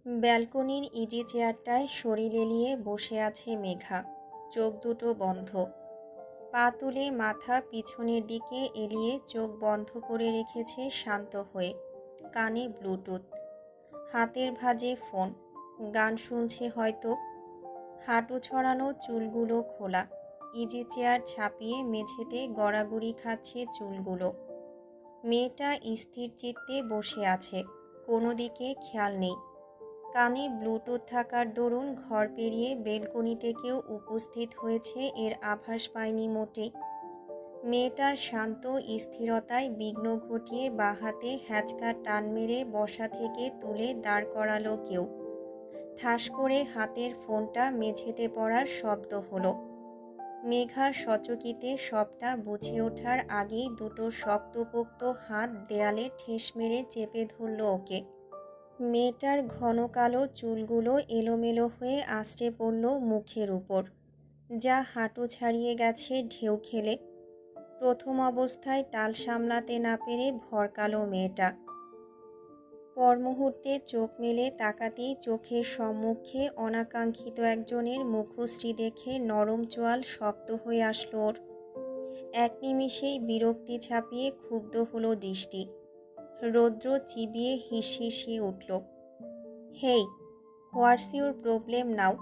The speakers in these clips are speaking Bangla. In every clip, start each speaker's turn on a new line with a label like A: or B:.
A: ব্যালকনির ইজি চেয়ারটায় শরীর এলিয়ে বসে আছে মেঘা। চোখ দুটো বন্ধ। পা তুলে মাথা পিছনের দিকে এলিয়ে চোখ বন্ধ করে রেখেছে শান্ত হয়ে। কানে ব্লুটুথ, হাতের ভাঁজে ফোন। গান শুনছে হয়তো। হাঁটু ছড়ানো চুলগুলো খোলা। ইজি চেয়ার ছাপিয়ে মেঝেতে গড়াগড়ি খাচ্ছে চুলগুলো। মেয়েটা স্থির চিত্তে বসে আছে, কোনো দিকে খেয়াল নেই। কানে ব্লুটুথ থাকার দরুন ঘর পেরিয়ে বেলকনিতে কেউ উপস্থিত হয়েছে এর আভাস পায়নি মোটেই। মেয়েটার শান্ত স্থিরতায় বিঘ্ন ঘটিয়ে বাহাতে হ্যাঁচকা টান মেরে বসা থেকে তুলে দাঁড় করালো কেউ। ঠাস করে হাতের ফোনটা মেঝেতে পড়ার শব্দ হলো। মেঘা সচকিতে সবটা বুঝে ওঠার আগেই দুটো শক্তপোক্ত হাত দেয়ালে ঠেস মেরে চেপে ধরল ওকে। মেয়েটার ঘন কালো চুলগুলো এলোমেলো হয়ে আছড়ে পড়ল মুখের উপর, যা হাঁটু ছাড়িয়ে গেছে ঢেউ খেলে। প্রথম অবস্থায় টাল সামলাতে না পেরে ভরকালো মেয়েটা। পর মুহূর্তে চোখ মেলে তাকাতেই চোখের সম্মুখে অনাকাঙ্ক্ষিত একজনের মুখশ্রী দেখে নরম চোয়াল শক্ত হয়ে আসলো ওর। এক নিমিষেই বিরক্তি ছাপিয়ে ক্ষুব্ধ হলো দৃষ্টি। রৌদ্র চিবিয়ে হিসহিসিয়ে উঠল। হেই, হোয়াটস ইউর প্রবলেম নাও?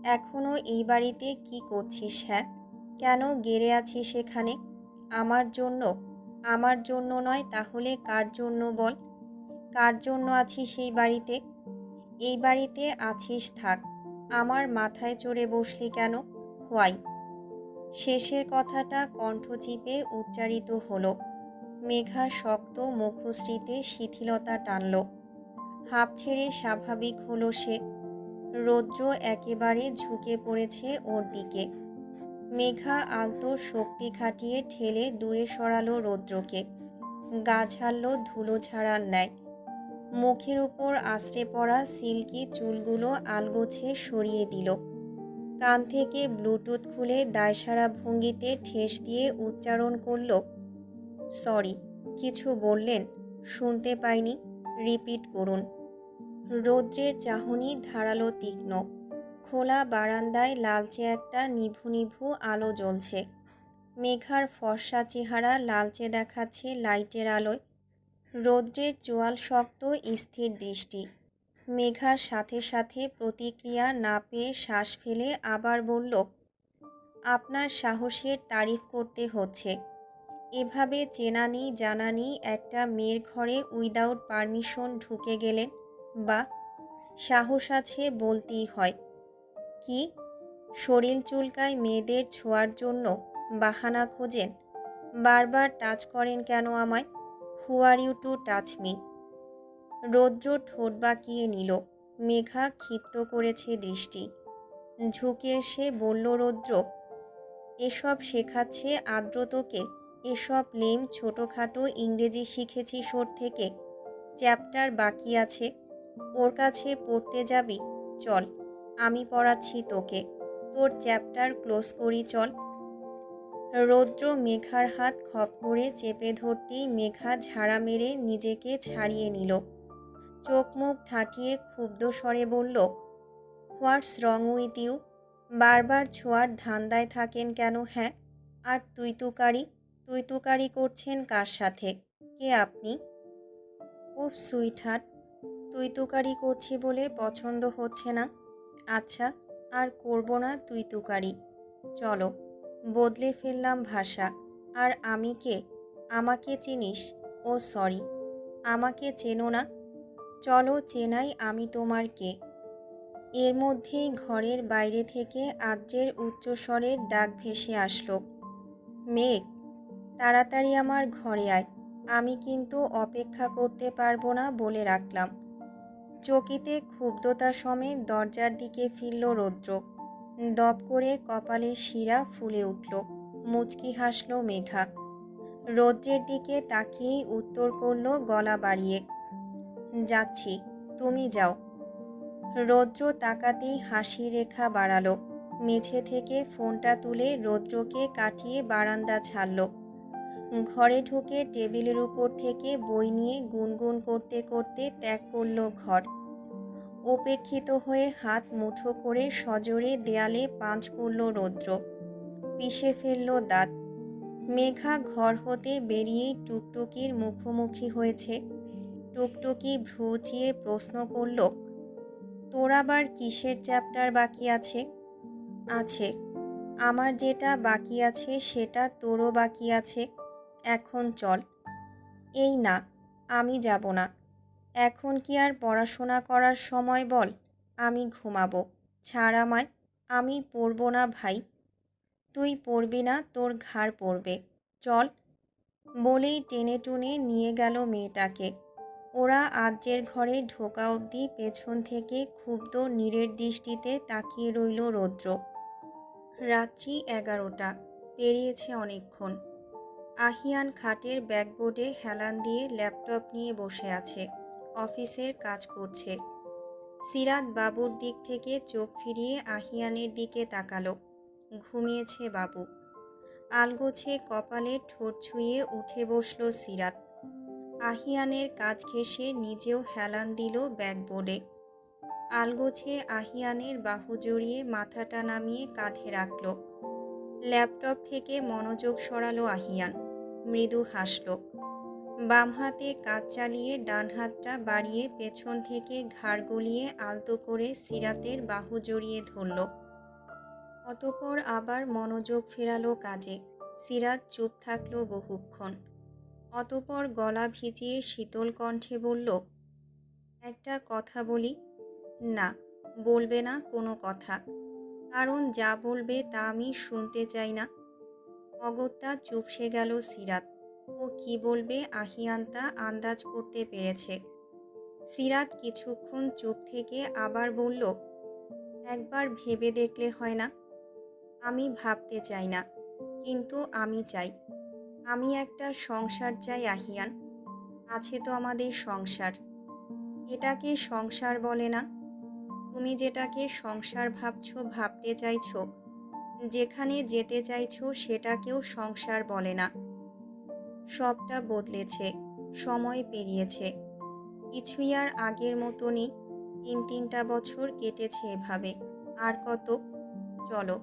A: এখনও এই বাড়িতে কি করছিস? হ্যাঁ, কেন গেড়ে আছিস এখানে? আমার জন্য? আমার জন্য নয় তাহলে কার জন্য বল? কার জন্য আছিস এই বাড়িতে? এই বাড়িতে আছিস থাক, আমার মাথায় চড়ে বসলি কেন? হোয়াই? শেষের কথাটা কণ্ঠ চিপে উচ্চারিত হলো। মেঘা শক্ত মুখশ্রীতে শিথিলতা টানল। হাঁপ ছেড়ে স্বাভাবিক হলো সে। রৌদ্র একেবারে ঝুঁকে পড়েছে ওর দিকে। মেঘা আলতো শক্তি খাটিয়ে ঠেলে দূরে সরালো রৌদ্রকে। গা ঝাড়ল ধুলো ঝাড়ার ন্যায়। মুখের উপর আছড়ে পড়া সিল্কি চুলগুলো আলগোছে সরিয়ে দিল। কান থেকে ব্লুটুথ খুলে দায়সারা ভঙ্গিতে ঠেস দিয়ে উচ্চারণ করল, সরি, কিছু বললেন? শুনতে পাইনি, রিপিট করুন। রৌদ্রের চাহনি ধারালো তীক্ষ্ণ। খোলা বারান্দায় লালচে একটা নিভু নিভু আলো জ্বলছে। মেঘার ফর্সা চেহারা লালচে দেখাচ্ছে লাইটের আলোয়। রৌদ্রের চোয়াল শক্ত স্থির দৃষ্টি। মেঘার সাথে সাথে প্রতিক্রিয়া না পেয়ে শ্বাস ফেলে আবার বলল, আপনার সাহসের তারিফ করতে হচ্ছে। এভাবে চেনা নেই জানা নেই একটা মেয়ের ঘরে উইদাউট পারমিশন ঢুকে গেলেন। বা সাহস আছে বলতেই হয়। কি শরীর চুলকায় মেয়েদের ছোঁয়ার জন্য বাহানা খোঁজেন? বারবার টাচ করেন কেন আমায়? Who are you to touch me? Roudra ঠোঁট বাঁকিয়ে নিল। মেঘা ক্ষিপ্ত করেছে দৃষ্টি। ঝুঁকে এসে বলল রৌদ্র, এসব শেখাচ্ছে আদ্রতকে? এসব লেম ছোটোখাটো ইংরেজি শিখেছিস ওর থেকে? চ্যাপ্টার বাকি আছে, ওর কাছে পড়তে যাবি? চল, আমি পড়াচ্ছি তোকে। তোর চ্যাপ্টার ক্লোজ করি চল। রৌদ্র মেঘার হাত খপ করে চেপে ধরতেই মেঘা ঝাড়া মেরে নিজেকে ছাড়িয়ে নিল। চোখ মুখ ঠাটিয়ে ক্ষুব্ধ স্বরে বলল, হোয়াটস রং উইথ ইউ? বারবার ছোঁয়ার ধান্দায় থাকেন কেন? হ্যাঁ, আর তুই তুকারি করছেন কার সাথে? কে আপনি? উফ সুইটহার্ট, তুই তুকারি করছি বলে পছন্দ হচ্ছে না? আচ্ছা, আর করব না তুই তুকারি। চলো, বদলে ফেললাম ভাষা। আর আমি কে? আমাকে চিনিস? ও সরি, আমাকে চেনো না? চলো চেনাই আমি তোমার কে। এর মধ্যেই ঘরের বাইরে থেকে আদ্রের উচ্চস্বরের ডাক ভেসে আসলো, মেঘ, তাড়াতাড়ি আমার ঘরে আয়, আমি কিন্তু অপেক্ষা করতে পারবো না বলে রাখলাম। চকিতে ক্ষুব্ধতা সমেত দরজার দিকে ফিরল রৌদ্র। দপ করে কপালে শিরা ফুলে উঠল। মুচকি হাসল মেঘা। রৌদ্রের দিকে তাকিয়েই উত্তর করল গলা বাড়িয়ে, যাচ্ছি, তুমি যাও। রৌদ্র তাকাতেই হাসি রেখা বাড়ালো। মেঝে থেকে ফোনটা তুলে রৌদ্রকে কাটিয়ে বারান্দা ছাড়ল। ঘরে ঢুকে টেবিলের উপর থেকে বই নিয়ে গুনগুন করতে করতে ত্যাগ করল ঘর। উপেক্ষিত হয়ে হাত মুঠো করে সজোরে দেয়ালে পাঁচ করল রৌদ্র। পিষে ফেলল দাঁত। মেঘা ঘর হতে বেরিয়েই টুকটুকির মুখোমুখি হয়েছে। টুকটুকি ভ্রু উঁচিয়ে প্রশ্ন করল, তোর আবার কিসের চ্যাপ্টার বাকি আছে? আছে, আমার যেটা বাকি আছে সেটা তোরও বাকি আছে। এখন চল। এই না, আমি যাব না। এখন কি আর পড়াশোনা করার সময় বল? আমি ঘুমাবো। ছাড় আমায়। আমি পড়ব না ভাই। তুই পড়বি না, তোর ঘাড় পড়বে। চল। বলেই টেনে টুনে নিয়ে গেল মেয়েটাকে। ওরা আদ্রের ঘরে ঢোকা অবধি পেছন থেকে ক্ষুব্ধ নীরের দৃষ্টিতে তাকিয়ে রইল রৌদ্র। রাত্রি 11টা পেরিয়েছে অনেকক্ষণ। আহিয়ান খাটের ব্যাকবোর্ডে হেলান দিয়ে ল্যাপটপ নিয়ে বসে আছে। অফিসের কাজ করছে। সিরাত বাবুর দিক থেকে চোখ ফিরিয়ে আহিয়ানের দিকে তাকালো। ঘুমিয়েছে বাবু। আলগোছে কপালে ঠোঁট ছুঁয়ে উঠে বসল সিরাত। আহিয়ানের কাজ ঘেঁষে নিজেও হেলান দিল ব্যাকবোর্ডে। আলগোছে আহিয়ানের বাহু জড়িয়ে মাথাটা নামিয়ে কাঁধে রাখল। ল্যাপটপ থেকে মনোযোগ সরালো আহিয়ান। মৃদু হাসল। বাম হাতে কাজ চালিয়ে ডান হাতটা বাড়িয়ে পেছন থেকে ঘাড় গলিয়ে আলতো করে সিরাতের বাহু জড়িয়ে ধরল। অতঃপর আবার মনোযোগ ফেরালো কাজে। সিরাত চুপ থাকলো বহুক্ষণ। অতঃপর গলা ভিজিয়ে শীতল কণ্ঠে বলল, একটা কথা বলি? না, বলবে না কোনো কথা। কারণ যা বলবে তা আমি শুনতে চাই না। অগত্যা চুপসে গেল সিরাত। ও কি বলবে আহিয়ান তা আন্দাজ করতে পেরেছে। সিরাত কিছুক্ষণ চুপ থেকে আবার বলল, একবার ভেবে দেখলে হয় না? আমি ভাবতে চাই না, কিন্তু আমি চাই। আমি একটা সংসার চাই আহিয়ান। আছে তো আমাদের সংসার। এটাকে সংসার বলে না? তুমি যেটাকে সংসার ভাবছো, ভাবতে চাইছো, যেখানে যেতে চাইছো সেটাকেও সংসার বলে না। সবটা বদলেছে, সময় পেরিয়েছে। কিছুই আর আগের মতো নেই। 3টা বছর কেটেছে এভাবে। আর কত? চলো,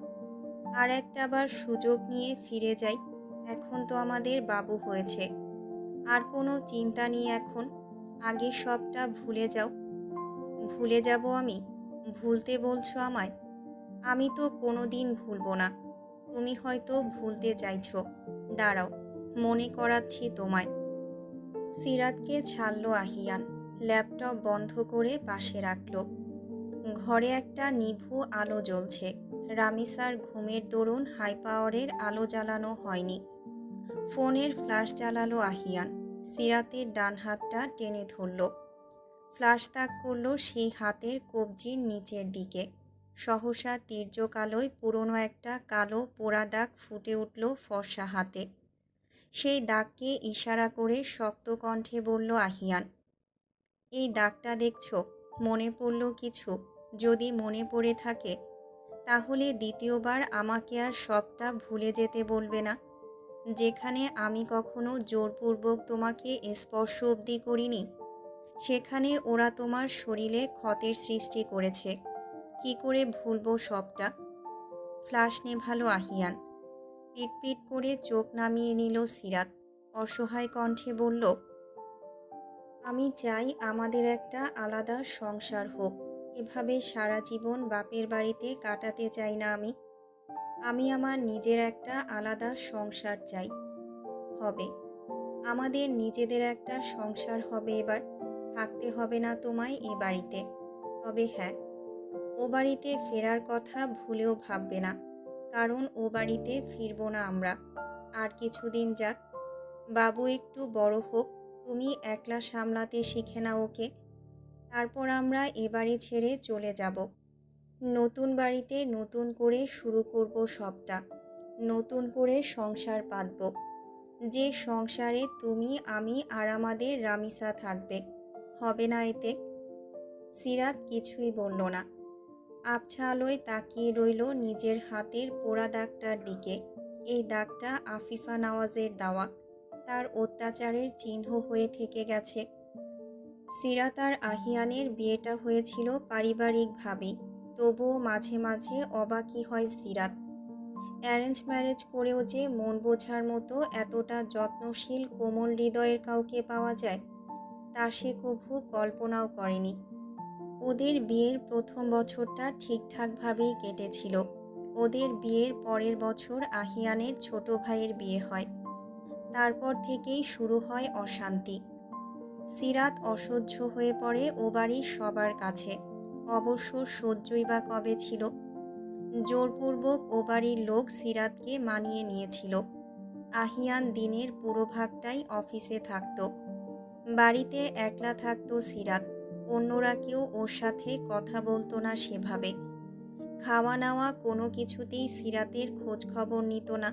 A: আর একটা বার সুযোগ নিয়ে ফিরে যাই। এখন তো আমাদের বাবু হয়েছে। আর কোনো চিন্তা নেই এখন। আগে সবটা ভুলে যাও। ভুলে যাব আমি? ভুলতে বলছো আমায়? আমি তো কোনো দিন ভুলবো না। তুমি হয়তো ভুলতে চাইছো। দাঁড়াও, মনে করাচ্ছি তোমায়। সিরাতকে ছাড়ল আহিয়ান। ল্যাপটপ বন্ধ করে পাশে রাখল। ঘরে একটা নিভু আলো জ্বলছে। রামিসার ঘুমের দরুন হাই পাওয়ারের আলো জ্বালানো হয়নি। ফোনের ফ্ল্যাশ জ্বালালো আহিয়ান। সিরাতের ডান হাতটা টেনে ধরল। ফ্ল্যাশ তাক করল সেই হাতের কবজির নিচের দিকে। সহসা তীর্যক আলোয় পুরনো একটা কালো পোড়া দাগ ফুটে উঠল ফর্সা হাতে। সেই দাগকে ইশারা করে শক্ত কণ্ঠে বলল আহিয়ান, এই দাগটা দেখছো? মনে পড়ল কিছু? যদি মনে পড়ে থাকে তাহলে দ্বিতীয়বার আমাকে আর সবটা ভুলে যেতে বলবে না। যেখানে আমি কখনো জোরপূর্বক তোমাকে স্পর্শ অবধি করিনি, সেখানে ওরা তোমার শরীরে ক্ষতের সৃষ্টি করেছে। কি করে ভুলবো সবটা? ফ্ল্যাশ নেভালো আহিয়ান। পিটপিট করে চোখ নামিয়ে নিল সিরাত। অসহায় কণ্ঠে বলল, আমি চাই আমাদের একটা আলাদা সংসার হোক। এভাবে সারা জীবন বাপের বাড়িতে কাটাতে চাই না আমি। আমি আমার নিজের একটা আলাদা সংসার চাই। হবে, আমাদের নিজেদের একটা সংসার হবে এবার। থাকতে হবে না তোমায় এ বাড়িতে। তবে হ্যাঁ, ও বাড়িতে ফেরার কথা ভুলেও ভাববে না। কারণ ও বাড়িতে ফিরবো না আমরা। আর কিছুদিন যাক, বাবু একটু বড় হোক, তুমি একলা সামলাতে শিখে নাও ওকে। তারপর আমরা এ বাড়ি ছেড়ে চলে যাব। নতুন বাড়িতে নতুন করে শুরু করব সবটা। নতুন করে সংসার পাতব। যে সংসারে তুমি, আমি আর আমাদের রামিসা থাকবে। হবে না এতে? সিরাত কিছুই বলল না। আবছা আলোয় তাকিয়ে রইল নিজের হাতের পোড়া দাগটার দিকে। এই দাগটা আফিফা নওয়াজের দেওয়া। তার অত্যাচারের চিহ্ন হয়ে থেকে গেছে। সিরাত আর আহিয়ানের বিয়েটা হয়েছিল পারিবারিকভাবেই, তবুও মাঝে মাঝে অবাকই হয় সিরাত। অ্যারেঞ্জ ম্যারেজ করেও যে মন বোঝার মতো এতটা যত্নশীল কোমল হৃদয়ের কাউকে পাওয়া যায় তা সে কভু কল্পনাও করেনি। ওদের বিয়ের প্রথম বছরটা ঠিকঠাকভাবেই কেটেছিল। ওদের বিয়ের পরের বছর আহিয়ানের ছোট ভাইয়ের বিয়ে হয়। তারপর থেকেই শুরু হয় অশান্তি। সিরাত অসহ্য হয়ে পড়ে ও বাড়ির সবার কাছে। অবশ্য সহ্যই বা কবে ছিল। জোরপূর্বক ও বাড়ির লোক সিরাতকে মানিয়ে নিয়েছিল। আহিয়ান দিনের পুরো ভাগটাই অফিসে থাকত। বাড়িতে একলা থাকতো সিরাত। অন্যরা কেউ ওর সাথে কথা বলতো না সেভাবে। খাওয়া নাওয়া কোনো কিছুতেই সিরাতের খোঁজ খবর নিত না।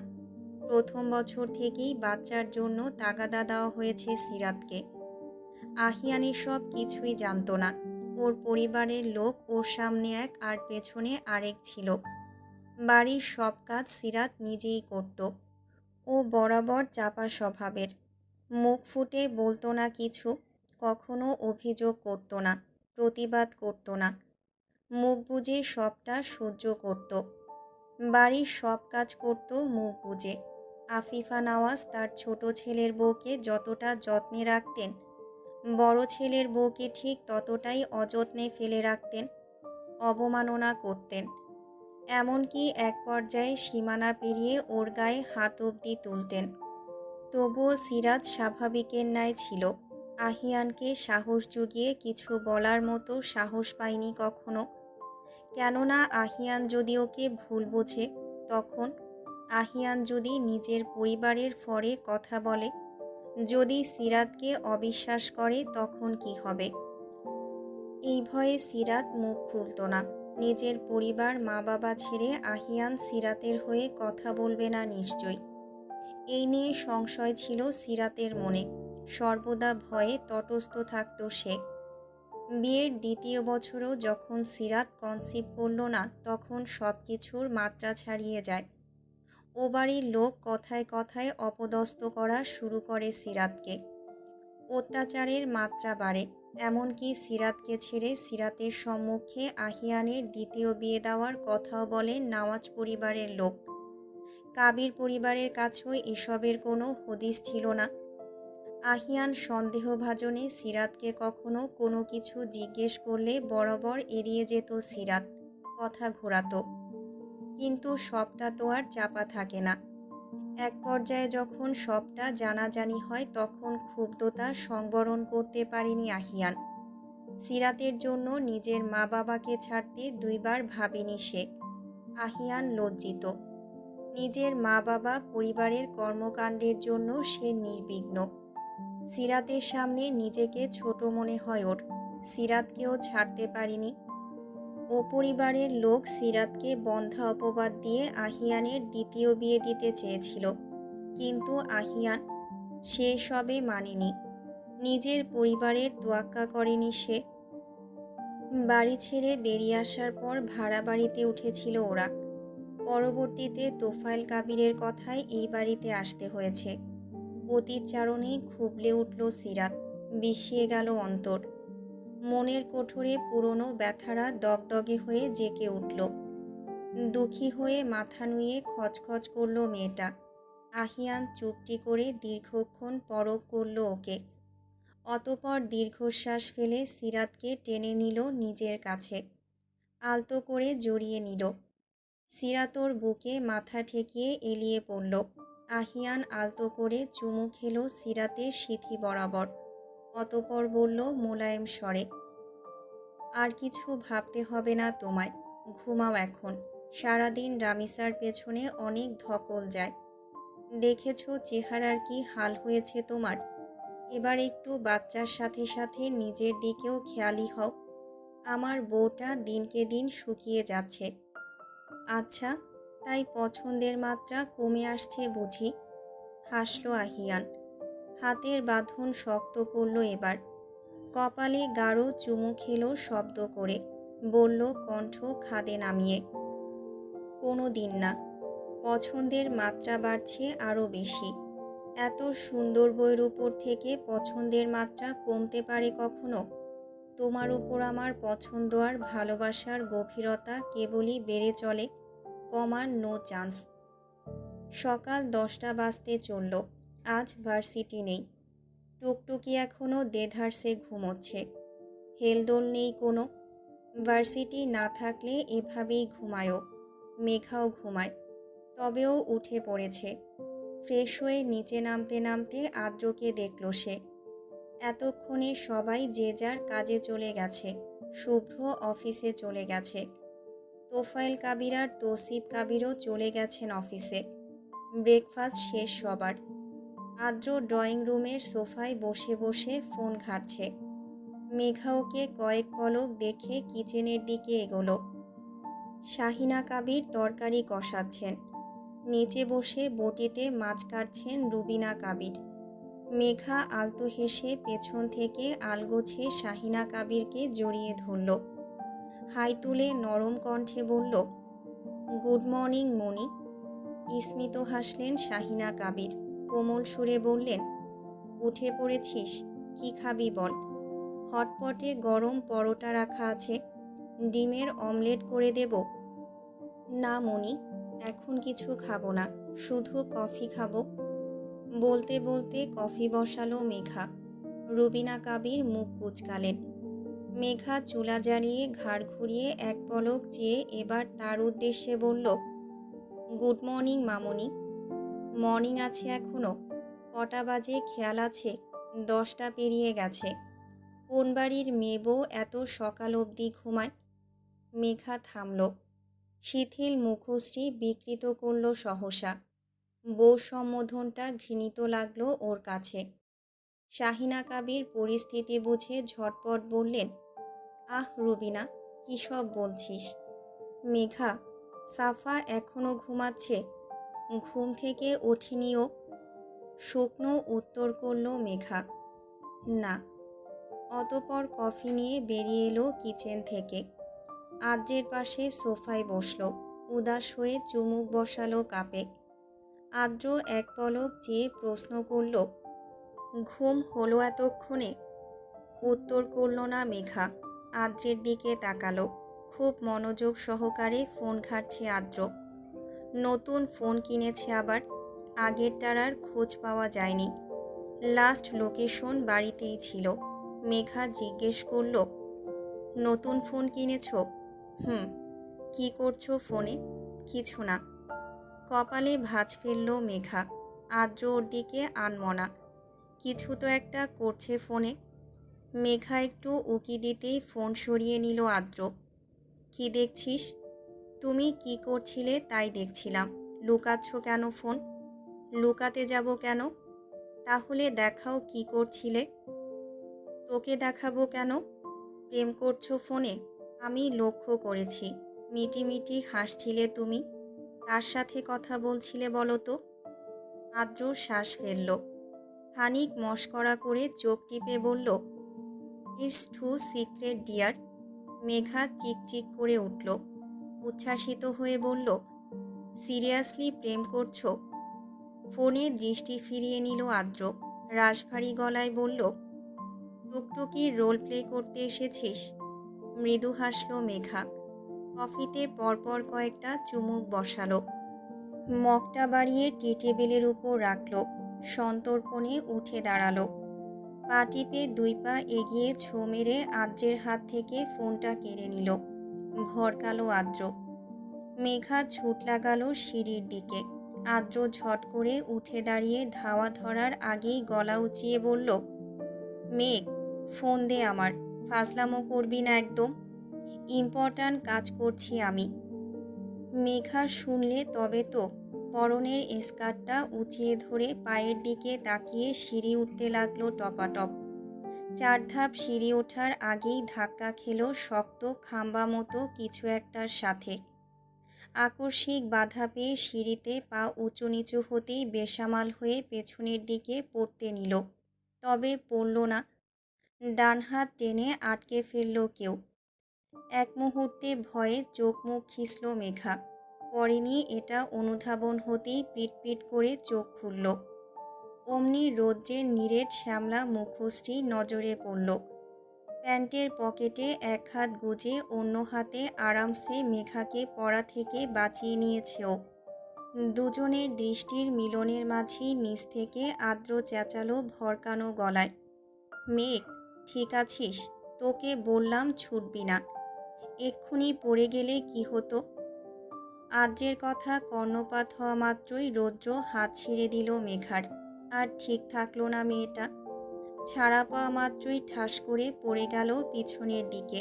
A: প্রথম বছর থেকেই বাচ্চার জন্য তাগাদা দেওয়া হয়েছে সিরাতকে। আহিয়ান এসব কিছুই জানত না। ওর পরিবারের লোক ওর সামনে এক আর পেছনে আরেক ছিল। বাড়ির সব কাজ সিরাত নিজেই করত। ও বরাবর চাপা স্বভাবের। মুখ ফুটে বলতো না কিছু, কখনো অভিযোগ করতো না, প্রতিবাদ করতো না। মুখ বুজে সবটা সহ্য করত। বাড়ির সব কাজ করত মুখ বুজে। আফিফা নওয়াজ তার ছোট ছেলের বউকে যতটা যত্নে রাখতেন, বড় ছেলের বউকে ঠিক ততটাই অযত্নে ফেলে রাখতেন, অবমাননা করতেন। এমনকি এক পর্যায়ে সীমানা পেরিয়ে ওর গায়ে হাত অবধি তুলতেন। তবুও সিরাত স্বাভাবিকের ন্যায় ছিল। আহিয়ানকে সাহস জুগিয়ে কিছু বলার মতো সাহস পায়নি কখনো। কেননা আহিয়ান যদি ওকে ভুল বোঝে, তখন আহিয়ান যদি নিজের পরিবারের ফরে কথা বলে, যদি সিরাতকে অবিশ্বাস করে, তখন কি হবে? এই ভয়ে সিরাত মুখ খুলত না। নিজের পরিবার মা বাবা ছেড়ে আহিয়ান সিরাতের হয়ে কথা বলবে না নিশ্চয়ই। এই নিয়ে সংশয় ছিল সিরাতের মনে। সর্বদা ভয়ে তটস্থ থাকত সে। বিয়ের দ্বিতীয় বছরও যখন সিরাত কনসিভ করল না, তখন সব কিছুর মাত্রা ছাড়িয়ে যায়। ও বাড়ির লোক কথায় কথায় অপদস্থ করা শুরু করে সিরাতকে। অত্যাচারের মাত্রা বাড়ে। এমনকি সিরাতকে ছেড়ে সিরাতের সম্মুখে আহিয়ানের দ্বিতীয় বিয়ে দেওয়ার কথাও বলে নওয়াজ পরিবারের লোক। কাবির পরিবারের কাছেও এসবের কোনো হদিস ছিল না। আহিয়ান সন্দেহভাজনে সিরাতকে কখনো কোনো কিছু জিজ্ঞেস করলে বরাবর এড়িয়ে যেত সিরাত, কথা ঘোরাতো। কিন্তু সবটা তো আর চাপা থাকে না। এক পর্যায়ে যখন সবটা জানাজানি হয়, তখন ক্ষুব্ধতা সংবরণ করতে পারেনি আহিয়ান। সিরাতের জন্য নিজের মা বাবাকে ছাড়তে দুইবার ভাবেনি সে। আহিয়ান লজ্জিত। নিজের মা বাবা পরিবারের কর্মকাণ্ডের জন্য সে নির্বিঘ্ন। সিরাতের সামনে নিজেকে ছোট মনে হয় ওর। সিরাতকেও ছাড়তে পারিনি। ও পরিবারের লোক সিরাতকে বন্ধা অপবাদ দিয়ে আহিয়ানের দ্বিতীয় বিয়ে দিতে চেয়েছিল। কিন্তু আহিয়ান সে সবে মানেনি। নিজের পরিবারের তোয়াক্কা করেনি সে। বাড়ি ছেড়ে বেরিয়ে আসার পর ভাড়া বাড়িতে উঠেছিল ওরা। পরবর্তীতে তোফায়েল কাবিরের কথায় এই বাড়িতে আসতে হয়েছে। অতীত চারণেই খুবলে উঠল সিরাত। বিষিয়ে গেল অন্তর। মনের কোঠরে পুরনো ব্যথারা দগদগে হয়ে জেকে উঠল। দুঃখী হয়ে মাথা নুয়ে খচখচ করল মেয়েটা। আহিয়ান চুপটি করে দীর্ঘক্ষণ পরখ করল ওকে। অতপর দীর্ঘশ্বাস ফেলে সিরাতকে টেনে নিল নিজের কাছে। আলতো করে জড়িয়ে নিল। সিরাত ওর বুকে মাথা ঠেকিয়ে এলিয়ে পড়ল। আহিয়ান আলতো করে চুমু খেল সিরাতের সিথি বরাবর। অতপর বলল মোলায়েম স্বরে, আর কিছু ভাবতে হবে না তোমায়। ঘুমাও এখন। সারাদিন রামিসার পেছনে অনেক ধকল যায়। দেখেছ চেহারার কি হাল হয়েছে তোমার। এবার একটু বাচ্চার সাথে সাথে নিজের দিকেও খেয়ালি হও। আমার বউটা দিনকে দিন শুকিয়ে যাচ্ছে। আচ্ছা, তাই পছন্দের মাত্রা কমে আসছে বুঝি? হাসল আহিয়ান। হাতের বাঁধন শক্ত করল এবার। কপালে গাঢ় চুমু খেলো শব্দ করে। বলল কণ্ঠ খাদে নামিয়ে, কোনো দিন না। পছন্দের মাত্রা বাড়ছে আরও বেশি। এত সুন্দর বইয়ের উপর থেকে পছন্দের মাত্রা কমতে পারে কখনো? তোমার উপর আমার পছন্দ আর ভালোবাসার গভীরতা কেবলই বেড়ে চলে, কমার নো চান্স। সকাল 10টা বাজতে চলল। আজ ভার্সিটি নেই। টুকটুকি এখনও দেধারসে ঘুমোচ্ছে। হেলদোল নেই কোনো। ভার্সিটি না থাকলে এভাবেই ঘুমায়ও। মেঘাও ঘুমায়। তবেও উঠে পড়েছে। ফ্রেশ হয়ে নিচে নামতে নামতে আদ্রকে দেখল সে। এতক্ষণে সবাই যে যার কাজে চলে গেছে। শুভ্র অফিসে চলে গেছে। তোফায়েল কাবির আর তৌসিফ কাবিরও চলে গেছেন অফিসে। ব্রেকফাস্ট শেষ সবার। আদ্র ড্রয়িং রুমের সোফায় বসে বসে ফোন ঘাঁটছে। মেঘা ওকে কয়েক পলক দেখে কিচেনের দিকে এগোলো। শাহিনা কাবির তরকারি কষাচ্ছেন। নিচে বসে বটিতে মাছ কাটছেন রুবিনা কাবির। মেঘা আলতো হেসে পেছন থেকে আলগোছে শাহিনা কাবিরকে জড়িয়ে ধরল। হাই তুলে নরম কণ্ঠে বলল, গুড মর্নিং মনি। স্মিত হাসলেন শাহিনা কাবির। কোমল সুরে বললেন, উঠে পড়েছিস, কি খাবি বল? হটপটে গরম পরোটা রাখা আছে, ডিমের অমলেট করে দেব? না মনি, এখন কিছু খাবো না, শুধু কফি খাবো। বলতে বলতে কফি বসালো মেঘা। রুবিনা কাবির মুখ কুঁচকালেন। মেঘা চুলা জ্বালিয়ে ঘাড় ঘুরিয়ে এক পলক চেয়ে এবার তার উদ্দেশ্যে বলল, গুড মর্নিং মামনি। মর্নিং আছে এখনো? কটা বাজে খেয়াল আছে? 10টা পেরিয়ে গেছে। কোন বাড়ির মেয়ে বউ এত সকাল অবধি ঘুমায়? মেঘা থামল। শিথিল মুখশ্রী বিকৃত করল সহসা। বউ সম্বোধনটা ঘৃণিত লাগলো ওর কাছে। শাহিনা কাবির পরিস্থিতি বুঝে ঝটপট বললেন, আহ রুবিনা, কী সব বলছিস? মেঘা, সাফা এখনও ঘুমাচ্ছে? ঘুম থেকে ওঠেনি ও? শুকনো উত্তর করল মেঘা, না। অতপর কফি নিয়ে বেরিয়ে এলো কিচেন থেকে। আদ্রের পাশে সোফায় বসল। উদাস হয়ে চুমুক বসালো কাপে। আদ্র এক পলক চেয়ে প্রশ্ন করল, ঘুম হলো এতক্ষণে? উত্তর করল না মেঘা। আদ্রের দিকে তাকালো। খুব মনোযোগ সহকারে ফোন ঘাঁটছে আদ্র। নতুন ফোন কিনেছে আবার। আগেরটার আর খোঁজ পাওয়া যায়নি। লাস্ট লোকেশন বাড়িতেই ছিল। মেঘা জিজ্ঞেস করল, নতুন ফোন কিনেছ? হুম। কি করছো ফোনে? কিছু না। কপালে ভাঁজ ফেলল মেঘা। আদ্র ওর দিকে আনমনা। কিছু তো একটা করছে ফোনে। মেঘা একটু উকি দিতেই ফোন সরিয়ে নিল আদ্র। কি দেখছিস? তুমি কি করছিলে তাই দেখছিলাম। লুকাচ্ছ কেন ফোন? লুকাতে যাব কেন? তাহলে দেখাও কি করছিলে। তোকে দেখাবো কেন? প্রেম করছো ফোনে? আমি লক্ষ্য করেছি। মিটিমিটি হাসছিলে তুমি। কার সাথে কথা বলছিলে বলো তো? আদ্র শ্বাস ফেলল। খানিক মশকরা করে চোখ টিপে বলল, it's too secret dear. Megha চিকচিক করে উঠল। উচ্ছ্বাসিত হয়ে বলল, সিরিয়াসলি প্রেম করছো? ফোনে দৃষ্টি ফিরিয়ে নিল আদ্র। রাশভারী গলায় বলল, টুকটুকির রোল প্লে করতে এসেছিস? মৃদু হাসল মেঘা। কফিতে পরপর কয়েকটা চুমুক বসালো। মগটা বাড়িয়ে টি টেবিলের উপর রাখল। সন্তর্পণে উঠে দাঁড়ালো। পা টিপে 2 পা এগিয়ে ছোঁ মেরে আদ্রের হাত থেকে ফোনটা কেড়ে নিল। ভরকালো আদ্র। মেঘা ছুট লাগালো সিঁড়ির দিকে। আদ্র ঝট করে উঠে দাঁড়িয়ে ধাওয়া ধরার আগেই গলা উঁচিয়ে বলল, মেঘ, ফোন দে আমার। ফাজলামো করবি না একদম। ইম্পর্ট্যান্ট কাজ করছি আমি। মেঘা শুনলে তবে তো। পরনের স্কার্টটা উঁচিয়ে ধরে পায়ের দিকে তাকিয়ে সিঁড়ি উঠতে লাগলো টপাটপ। 4 ধাপ সিঁড়ি ওঠার আগেই ধাক্কা খেল শক্ত খাম্বা মতো কিছু একটার সাথে। আকস্মিক বাধা পেয়ে সিঁড়িতে পা উঁচু নিচু হতেই বেসামাল হয়ে পেছনের দিকে পড়তে নিল। তবে পড়ল না। ডান হাত টেনে আটকে ফেলল কেউ। এক মুহূর্তে ভয়ে চোখ মুখ খিঁচল মেঘা। পরেনি এটা অনুধাবন হতেই পিটপিট করে চোখ খুলল। অমনি রৌদ্রের নিরেট শ্যামলা মুখশ্রী নজরে পড়ল। প্যান্টের পকেটে এক হাত গুজে অন্য হাতে আরামসে মেঘাকে পড়া থেকে বাঁচিয়ে নিয়েছে ও। দুজনের দৃষ্টির মিলনের মাঝেই নিচ থেকে আদ্র চেঁচালো ভরকানো গলায়, মেঘ, ঠিক আছিস? তোকে বললাম ছুটবি না, এক্ষুনি পড়ে গেলে কি হতো? আদ্রের কথা কর্ণপাত হওয়া মাত্রই রৌদ্র হাত ছেড়ে দিল মেঘার। আর ঠিক থাকলো না মেয়েটা। ছাড়া পাওয়া মাত্রই ঠাস করে পড়ে গেল পিছনের দিকে।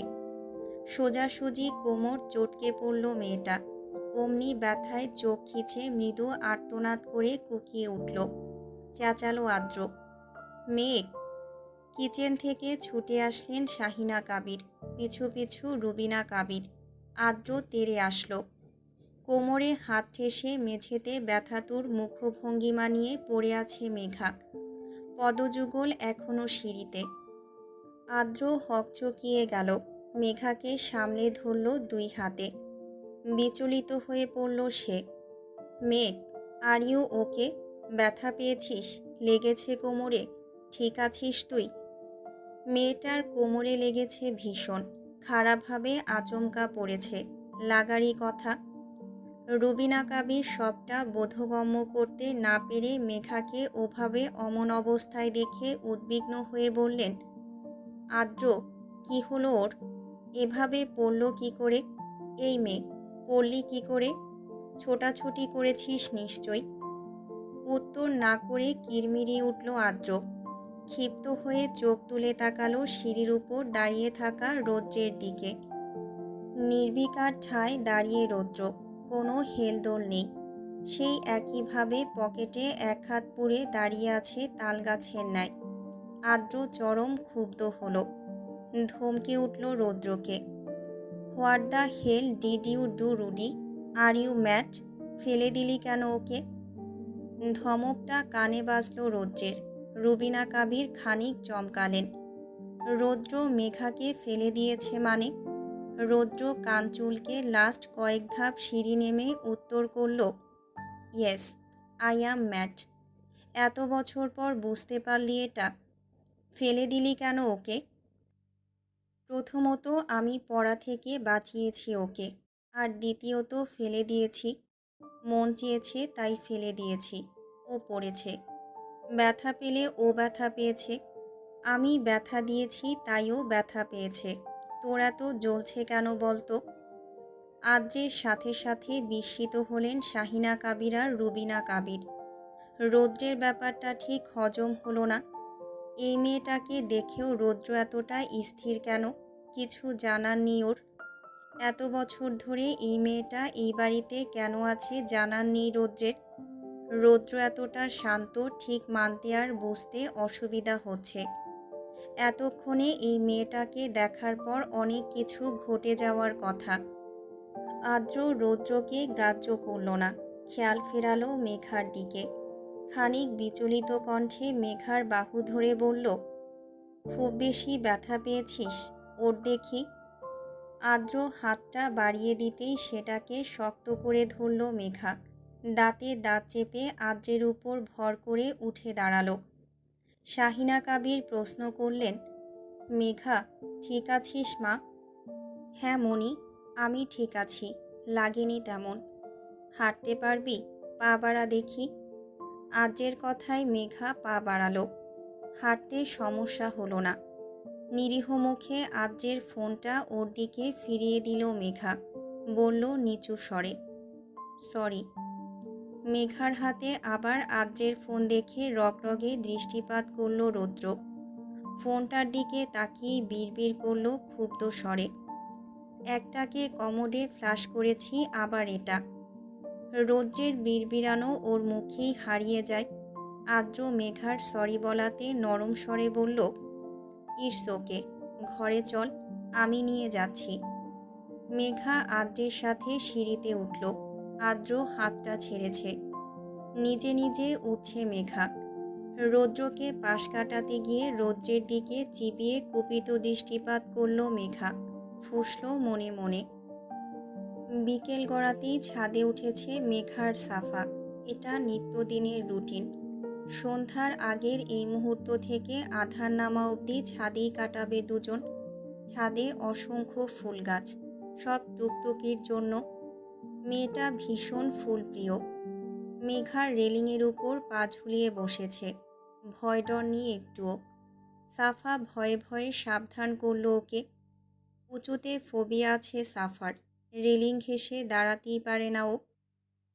A: সোজাসুজি কোমর চটকে পড়ল মেয়েটা। অমনি ব্যথায় চোখ খিচে মৃদু আর্তনাদ করে কুকিয়ে উঠল। চেঁচালো আদ্র, মেঘ! কিচেন থেকে ছুটে আসলেন শাহিনা কাবির, পিছু পিছু রুবিনা কাবির। আদ্র তেড়ে আসলো। কোমরে হাত ঠেসে মেঝেতে ব্যথাতুর মুখভঙ্গিমা নিয়ে পড়ে আছে মেঘা। পদযুগল এখনো সিঁড়িতে। আদ্র হকচকিয়ে গেল। মেঘাকে সামলে ধরল দুই হাতে। বিচলিত হয়ে পড়ল সে। মেঘ, আর ইউ ওকে? ব্যথা পেয়েছিস? লেগেছে কোমরে? ঠিক আছিস তুই? মেয়েটার কোমরে লেগেছে ভীষণ। খারাপভাবে আচমকা পড়েছে। লাগারই কথা। রুবিনা কাবির সবটা বোধগম্য করতে না পেরে মেঘাকে ওভাবে অমন অবস্থায় দেখে উদ্বিগ্ন হয়ে বললেন, আদ্র, কি হলো ওর? এভাবে পড়ল কি করে? এই মেয়ে, পড়লি কি করে? ছোটাছুটি করেছিস নিশ্চয়। উত্তর না করে কিরমিরি উঠল আদ্র। ক্ষিপ্ত হয়ে চোখ তুলে তাকালো সিঁড়ির উপর দাঁড়িয়ে থাকা রৌদ্রের দিকে। নির্বিকার ঠায় দাঁড়িয়ে রৌদ্র। কোনো হেলদোল নেই। সেই একইভাবে পকেটে এক হাত পুরে দাঁড়িয়ে আছে তালগাছের ন্যায়। আদ্র চরম ক্ষুব্ধ হলো। ধমকে উঠল রৌদ্রকে, what the hell did you do rudy? Are you mad? ফেলে দিলি কেন ওকে? ধমকটা কানে বাজল রৌদ্রের। রুবিনা কাবির খানিক চমকালেন। রৌদ্র মেঘাকে ফেলে দিয়েছে মানে? রৌদ্র কান চুলকে লাস্ট কয়েক ধাপ সিঁড়ি নেমে উত্তর করল, ইয়েস, আই অ্যাম ম্যাড। এত বছর পর বুঝতে পারলি এটা? ফেলে দিলি কেন ওকে? প্রথমত আমি পড়া থেকে বাঁচিয়েছি ওকে, আর দ্বিতীয়ত ফেলে দিয়েছি। মন চেয়েছে তাই ফেলে দিয়েছি। ও পড়েছে। ব্যথা পেলে ও ব্যথা পেয়েছে। আমি ব্যথা দিয়েছি তাই ও ব্যথা পেয়েছে। তোর এত জ্বলছে কেন বলতো? আদ্রের সাথে সাথে বিস্মিত হলেন শাহিনা কাবির আর রুবিনা কাবির। রৌদ্রের ব্যাপারটা ঠিক হজম হলো না। এই মেয়েটাকে দেখেও রৌদ্র এতটা স্থির কেন? কিছু জানার নেই ওর? এত বছর ধরে এই মেয়েটা এই বাড়িতে কেন আছে জানার নেই রৌদ্রের? রৌদ্র এতটা শান্ত ঠিক মানতে আর বুঝতে অসুবিধা হচ্ছে। এতক্ষণে এই মেয়েটাকে দেখার পর অনেক কিছু ঘটে যাওয়ার কথা। আদ্র রৌদ্রকে গ্রাহ্য করল না। খেয়াল ফেরালো মেঘার দিকে। খানিক বিচলিত কণ্ঠে মেঘার বাহু ধরে বলল, খুব বেশি ব্যথা পেয়েছিস? ওর দেখি। আদ্র হাতটা বাড়িয়ে দিতেই সেটাকে শক্ত করে ধরল মেঘা। দাঁতে দাঁত চেপে আদ্রের উপর ভর করে উঠে দাঁড়ালো। শাহিনা কাবির প্রশ্ন করলেন, মেঘা, ঠিক আছিস মা? হ্যাঁ মণি, আমি ঠিক আছি, লাগেনি তেমন। হাঁটতে পারবি? পা বাড়া দেখি। আদ্রের কথায় মেঘা পা বাড়ালো। হাঁটতে সমস্যা হলো না। নিরীহ মুখে আদ্রের ফোনটা ওর দিকে ফিরিয়ে দিল মেঘা। বলল নিচু স্বরে, সরি। মেঘার হাতে আবার আদ্রের ফোন দেখে রগরগে দৃষ্টিপাত করল রৌদ্র। ফোনটার দিকে তাকিয়ে বিড়বিড় করল ক্ষুব্ধ স্বরে, একটাকে কমোডে ফ্লাশ করেছি, আবার এটা। রৌদ্রের বিড়বিড়ানো ওর মুখেই হারিয়ে যায়। আদ্র মেঘার সরি বলাতে নরম স্বরে বলল, ইটস ওকে, ঘরে চল, আমি নিয়ে যাচ্ছি। মেঘা আদ্রের সাথে সিঁড়িতে উঠল। আদ্র হাতটা ছেড়েছে। নিজে নিজে উঠছে মেঘা। রৌদ্রকে পাশ কাটাতে গিয়ে রৌদ্রের দিকে চিবিয়ে কুপিত দৃষ্টিপাত করল মেঘা। ফুঁসল মনে মনে। বিকেল গড়াতেই ছাদে উঠেছে মেঘার সাফা। এটা নিত্যদিনের রুটিন। সন্ধ্যার আগের এই মুহূর্ত থেকে আধার নামা অবধি ছাদেই কাটাবে দুজন। ছাদে অসংখ্য ফুল গাছ, সব টুকটুকির জন্য। মেয়েটা ভীষণ ফুলপ্রিয়। মেঘার রেলিংয়ের উপর পা ঝুলিয়ে বসেছে, ভয় ডর নিয়ে একটুও। সাফা ভয়ে ভয়ে সাবধান করল ওকে। উঁচুতে ফোবিয়া আছে সাফার, রেলিং ঘেঁষে দাঁড়াতেই পারে না ও।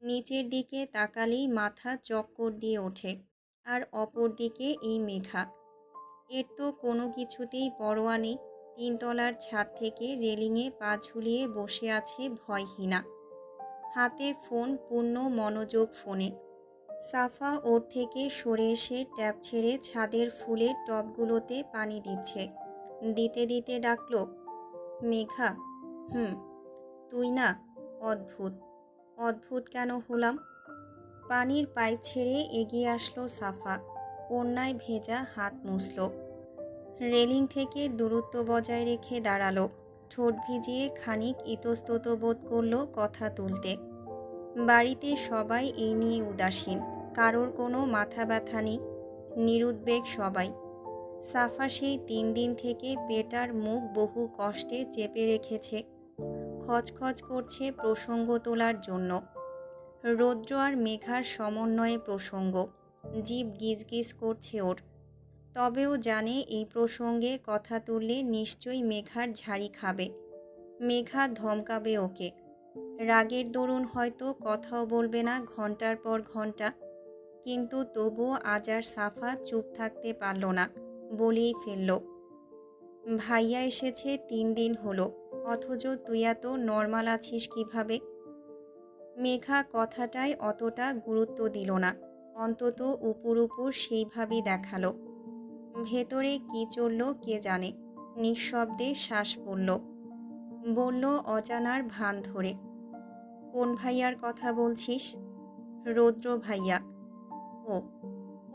A: নিচের দিকে তাকালেই মাথা চক্কর দিয়ে ওঠে। আর অপর দিকে এই মেঘা, এর তো কোনো কিছুতেই পরোয়া নেই। 3 তলার ছাদ থেকে রেলিংয়ে পা ঝুলিয়ে বসে আছে ভয়হীনা, হাতে ফোন, পূর্ণ মনোযোগ ফোনে। সাফা ওর থেকে সরে এসে ট্যাপ ছেড়ে ছাদের ফুলের টবগুলোতে পানি দিচ্ছে। দিতে দিতে ডাকল, মেঘা। হুম। তুই না, অদ্ভুত। অদ্ভুত কেন হলাম? পানির পাইপ ছেড়ে এগিয়ে আসলো সাফা, ওড়নায় ভেজা হাত মুছল। রেলিং থেকে দূরত্ব বজায় রেখে দাঁড়ালো, ঠোঁট ভিজিয়ে খানিক ইতস্তত বোধ করল কথা তুলতে। বাড়িতে সবাই এই নিয়ে উদাসীন, কারোর কোনো মাথা ব্যথা নেই, নিরুদ্বেগ সবাই। সাফা সেই 3 দিন থেকে পেট আর মুখ বহু কষ্টে চেপে রেখেছে, খচখচ করছে প্রসঙ্গ তোলার জন্য। রৌদ্র আর মেঘার সমন্বয়ে প্রসঙ্গ, জিভ গিজগিজ করছে ওর। তবেও জানে এই প্রসঙ্গে কথা তুললে নিশ্চয়ই মেঘার ঝাড়ি খাবে, মেঘা ধমকাবে ওকে। রাগের দরুন হয়তো কথাও বলবে না ঘন্টার পর ঘন্টা, কিন্তু তবুও আজ আর সাফা চুপ থাকতে পারল না, বলেই ফেলল, ভাইয়া এসেছে 3 দিন হলো, অথচ তুই এত নর্মাল আছিস কিভাবে? মেঘা কথাটায় অতটা গুরুত্ব দিল না, অন্তত উপর উপর সেইভাবেই দেখালো। ভেতরে কি চলল কে জানে। নিঃশব্দে শ্বাস পড়ল। বলল অজানার ভান ধরে, কোন ভাইয়ার কথা বলছিস? রৌদ্র ভাইয়া। ও,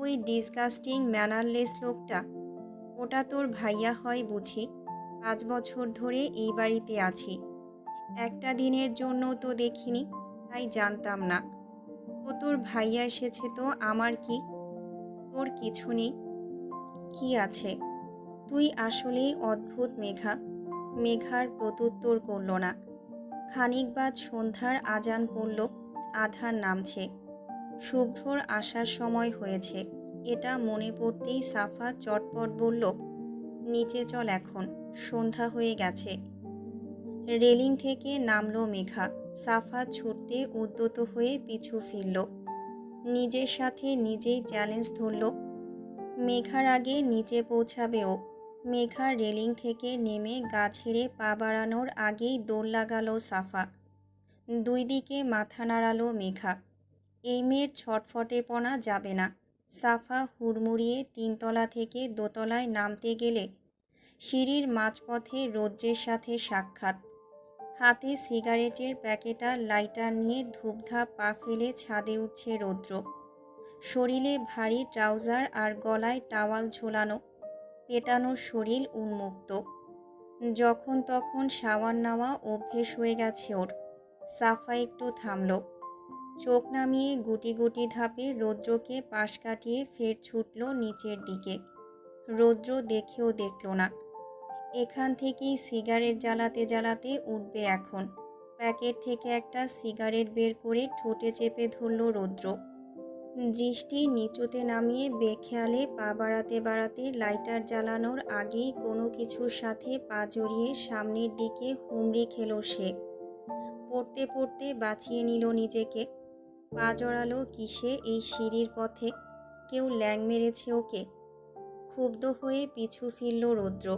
A: ওই ডিসগাস্টিং ম্যানারলেস লোকটা? ওটা তোর ভাইয়া হয় বুঝি? 5 বছর ধরে এই বাড়িতে আছি, একটা দিনের জন্য তো দেখিনি, তাই জানতাম না। ও তোর ভাইয়া এসেছে তো আমার কি? তোর কিছু নেই। কি আছে? তুই আসলেই অদ্ভুত মেঘা। মেঘার প্রত্যুত্তর করল না। খানিক বাদ সন্ধ্যার আজান পড়ল, আধার নামছে। শুভ্রর আসার সময় হয়েছে, এটা মনে পড়তেই সাফা চটপট বলল, নিচে চল এখন, সন্ধ্যা হয়ে গেছে। রেলিং থেকে নামলো মেঘা। সাফা ছুটতে উদ্যত হয়ে পিছু ফিরল। নিজের সাথে নিজেই চ্যালেঞ্জ ধরল, মেঘার আগে নিচে পৌঁছাবে ও। মেঘা রেলিং থেকে নেমে গা ছেড়ে পা বাড়ানোর আগেই দৌড় লাগালো সাফা। 2 দিকে মাথা নাড়ালো মেঘা। এই মেয়ের ছটফটেপনা যাবে না। সাফা হুড়মুড়িয়ে 3 তলা থেকে দোতলায় নামতে গেলে সিঁড়ির মাঝপথে রৌদ্রের সাথে সাক্ষাৎ। হাতে সিগারেটের প্যাকেট আর লাইটার নিয়ে ধূপধাপ পা ফেলে ছাদে উঠছে রৌদ্র। শরীরে ভারী ট্রাউজার আর গলায় টাওয়াল ঝোলানো, পেটানো শরীর উন্মুক্ত। যখন তখন শাওয়ার নেওয়া অভ্যেস হয়ে গেছে ওর। সাফা একটু থামল, চোখ নামিয়ে গুটি গুটি ধাপে রৌদ্রকে পাশ কাটিয়ে ফের ছুটল নিচের দিকে। রৌদ্র দেখেও দেখল না। এখান থেকেই সিগারেট জ্বালাতে জ্বালাতে উঠবে এখন। প্যাকেট থেকে একটা সিগারেট বের করে ঠোঁটে চেপে ধরল রৌদ্র। দৃষ্টি নিচুতে নামিয়ে বেখেয়ালে পা বাড়াতে বাড়াতে লাইটার জ্বালানোর আগেই কোনো কিছুর সাথে পা জড়িয়ে সামনের দিকে হুমড়ি খেল সে। পড়তে পড়তে বাঁচিয়ে নিল নিজেকে। পা জড়ালো কিসে এই সিঁড়ির পথে? কেউ ল্যাং মেরেছে ওকে? ক্ষুব্ধ হয়ে পিছু ফিরল রৌদ্র।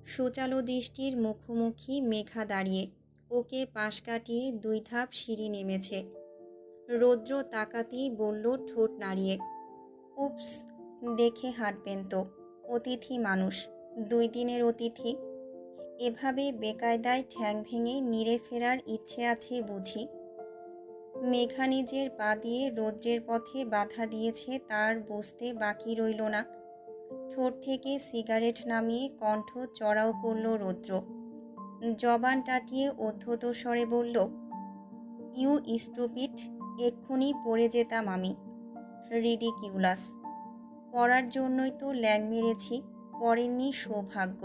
A: সুচালো দৃষ্টির মুখোমুখি মেঘা দাঁড়িয়ে, ওকে পাশ কাটিয়ে 2 ধাপ সিঁড়ি নেমেছে। রৌদ্র তাকাতেই বলল ঠোঁট নাড়িয়ে, উপস, দেখে হাঁটবেন তো, অতিথি মানুষ, 2 দিনের অতিথি। এভাবে বেকায়দায় ঠ্যাং ভেঙে নিড়ে ফেরার ইচ্ছে আছে বুঝি? মেঘা নিজের পা দিয়ে রৌদ্রের পথে বাধা দিয়েছে, তার বুঝতে বাকি রইল না। ঠোঁট থেকে সিগারেট নামিয়ে কণ্ঠ চড়াও করল রৌদ্র। জবান টাটিয়ে অধ্যত স্বরে বলল, ইউ স্টুপিড, এক্ষুনি পড়ে যেতাম আমি। রিডিকিউলাস। পড়ার জন্যই তো ল্যাং মেরেছি, পড়েননি সৌভাগ্য।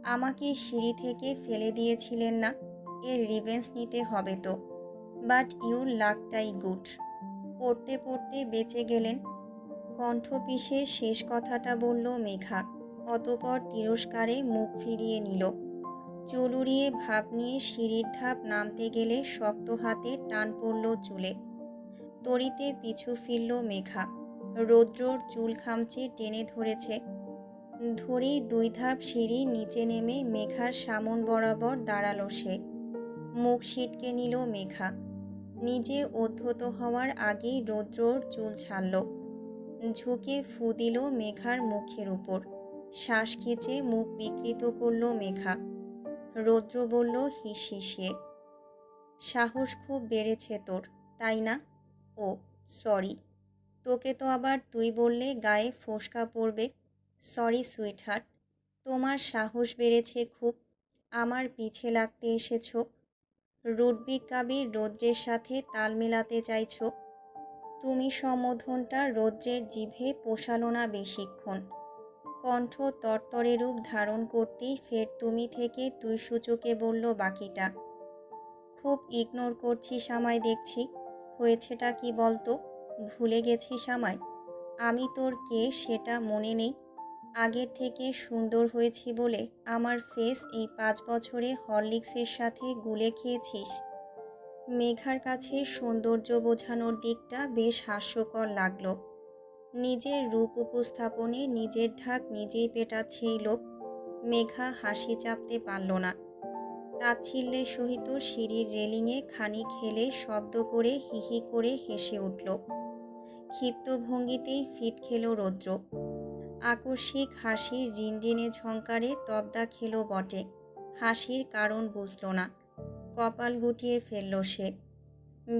A: আমাকে সিঁড়ি থেকে ফেলে দিয়েছিলেন না, এর রিভেঞ্জ নিতে হবে তো। বাট ইউর লাকটাই গুড, পড়তে পড়তে বেঁচে গেলেন। কণ্ঠ পিষে শেষ কথাটা বলল মেঘা, অতপর তিরস্কারে মুখ ফিরিয়ে নিল। চুল উড়িয়ে ভাব নিয়ে সিঁড়ির ধাপ নামতে গেলে শক্ত হাতে টান পড়ল চুলে। তড়িতে পিছু ফিরল মেঘা। রৌদ্রর চুল খামচে টেনে ধরেছে। ধরেই 2 ধাপ সিঁড়ি নিচে নেমে মেঘার সামন বরাবর দাঁড়ালো সে। মুখ সিটকে নিল মেঘা। নিজে অধ্যত হওয়ার আগেই রৌদ্রর চুল ছাড়ল। ঝুঁকে ফু দিল মেঘার মুখের উপর। শ্বাস খেঁচে মুখ বিকৃত করল মেঘা। রৌদ্র বলল হিসহিসিয়ে, সাহস খুব বেড়েছে তোর, তাই না? ও সরি, তোকে তো আবার তুই বললে গায়ে ফোসকা পড়বে। সরি সুইটহার্ট, তোমার সাহস বেড়েছে খুব, আমার পিছে লাগতে এসেছো। রুডবিক কাবির রৌদ্রের সাথে তাল মেলাতে চাইছো। তুমি সম্বোধনটা রৌদ্রের জিভে পোষালো না বেশিক্ষণ। কণ্ঠ তরতরে রূপ ধারণ করতেই ফের তুমি থেকে তুই সূচকে বলল বাকিটা। খুব ইগনোর করছিস আমায় দেখছি। হয়েছেটা কি বলতো? ভুলে গেছিস আমায়? আমি তোর কে সেটা মনে নেই? আগের থেকে সুন্দর হয়েছি বলে আমার ফেস এই 5 বছরে হরলিক্সের সাথে গুলে খেয়েছিস? মেঘার কাছে সৌন্দর্য বোঝানোর দিকটা বেশ হাস্যকর লাগলো। নিজের রূপ উপস্থাপনে নিজের ঢাক নিজেই পেটাচ্ছে এই লোক। মেঘা হাসি চাপতে পারল না। তাচ্ছিল্যের সহিত সিঁড়ির রেলিংয়ে খানিক হেলে শব্দ করে হিহি করে হেসে উঠল। ক্ষিপ্ত ভঙ্গিতেই ফিট খেল রৌদ্র। আকস্মিক হাসির রিনরিনে ঝংকারে তবদা খেল বটে। হাসির কারণ বুঝল না। কপাল গুটিয়ে ফেলল সে।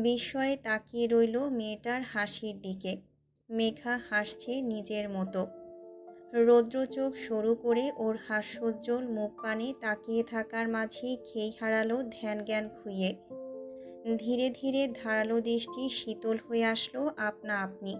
A: বিস্ময়ে তাকিয়ে রইল মেয়েটার হাসির দিকে। মেঘা হাসছে নিজের মতো। রৌদ্র চোখ সরু করে ওর হাস্যোজ্জ্বল মুখ পানে তাকিয়ে থাকার মাঝেই খেই হারালো ধ্যান জ্ঞান খুইয়ে। ধীরে ধীরে ধারালো দৃষ্টি শীতল হয়ে আসলো আপনা আপনি।